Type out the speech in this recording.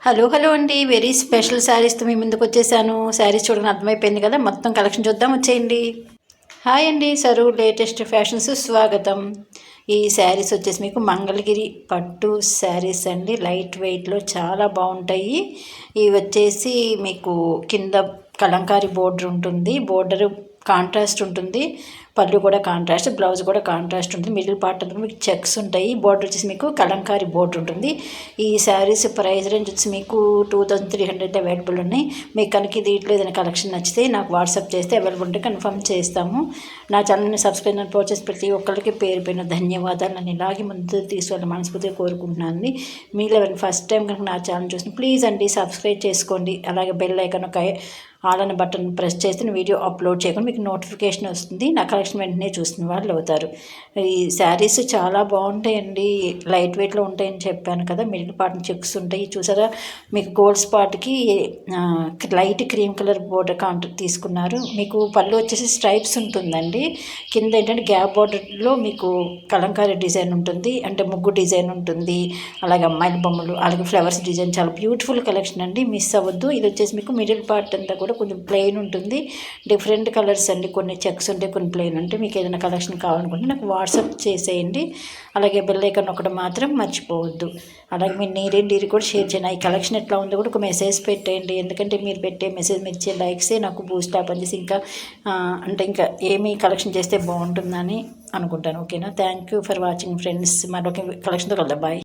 Hello hello అండి. Very special శారీస్తో మీ ముందుకు వచ్చేసాను. శారీస్ చూడగానే అర్థమైపోయింది కదా, మొత్తం కలెక్షన్ చూద్దాం, వచ్చేయండి. హాయ్ అండి, సరు లేటెస్ట్ ఫ్యాషన్స్ స్వాగతం. ఈ శారీస్ వచ్చేసి మీకు మంగళగిరి పట్టు శారీస్ అండి. లైట్ వెయిట్లో చాలా బాగుంటాయి. ఇవి వచ్చేసి మీకు కింద కలంకారీ బోర్డర్ ఉంటుంది. బోర్డర్ కాంట్రాస్ట్ ఉంటుంది. పళ్ళు కూడా కాంట్రాస్ట్, బ్లౌజ్ కూడా కాంట్రాస్ట్ ఉంటుంది. మిడిల్ పార్ట్ అంతా మీకు చెక్స్ ఉంటాయి. బోర్డర్ వచ్చేసి మీకు కలంకారీ బోర్డర్ ఉంటుంది. ఈ శారీస్ ప్రైస్ రేంజ్ వచ్చి మీకు 2300 అవైలబుల్ ఉన్నాయి. మీకు కనుక దీంట్లో ఏదైనా కలెక్షన్ నచ్చితే నాకు వాట్సాప్ చేస్తే అవైలబుల్ ఉంటే కన్ఫర్మ్ చేస్తాము. నా ఛానల్ని సబ్స్క్రైబ్ అని చేసి ప్రతి ఒక్కరికి పేరు పైన ధన్యవాదాలు. నన్ను ఇలాగే ముందు తీసుకెళ్ళి మనస్ఫూర్తిగా కోరుకుంటున్నాను. మీరు ఎవరైనా ఫస్ట్ టైం కనుక నా ఛానల్ చూసిన ప్లీజ్ అండి సబ్స్క్రైబ్ చేసుకోండి. అలాగే బెల్ ఐకాన్ ఒక ఆల్ అనే బటన్ ప్రెస్ చేస్తే వీడియో అప్లోడ్ చేయకుండా మీకు నోటిఫికేషన్ వస్తుంది. నా కలెక్షన్ వెంటనే చూసిన వాళ్ళు అవుతారు. ఈ శారీస్ చాలా బాగుంటాయండి. లైట్ వెయిట్లో ఉంటాయని చెప్పాను కదా. మిడిల్ పార్ట్ చెక్స్ ఉంటాయి చూసారా. మీకు గోల్డ్ స్పాట్కి light cream colour border contrast తీసుకున్నారు. మీకు పళ్ళు వచ్చేసి స్ట్రైప్స్ ఉంటుందండి. కింద ఏంటంటే గ్యాప్ బోర్డర్లో మీకు కలంకారీ డిజైన్ ఉంటుంది, అంటే ముగ్గు డిజైన్ ఉంటుంది. అలాగే అమ్మాయిల బొమ్మలు, అలాగే ఫ్లవర్స్ డిజైన్, చాలా బ్యూటిఫుల్ కలెక్షన్ అండి. మిస్ అవ్వద్దు. ఇది వచ్చేసి మీకు మిడిల్ పార్ట్ అంతా కూడా కొంచెం ప్లెయిన్ ఉంటుంది. డిఫరెంట్ కలర్స్ అండి, కొన్ని చెక్స్ ఉంటాయి, కొన్ని ప్లెయిన్ ఉంటాయి. మీకు ఏదైనా కలెక్షన్ కావాలనుకుంటే నాకు వాట్సాప్ చేసేయండి. అలాగే బెల్ ఐకాన్ ఒకటి మాత్రం మర్చిపోవద్దు. అలాగే మీరు నీరేంటి కూడా షేర్ చేయండి. ఈ కలెక్షన్ ఎట్లా ఉందో కూడా ఒక మెసేజ్ పెట్టేయండి. ఎందుకంటే మీరు పెట్టే మెసేజ్, మీరు ఇచ్చే లైక్సే నాకు బూస్ట్ అప్ చేసి ఇంకా అంటే ఇంకా ఏమి కలెక్షన్ చేస్తే బాగుంటుందని అనుకుంటాను. ఓకేనా. Thank you for watching friends. మరొక కలెక్షన్తో కలుద్దాం. బాయ్.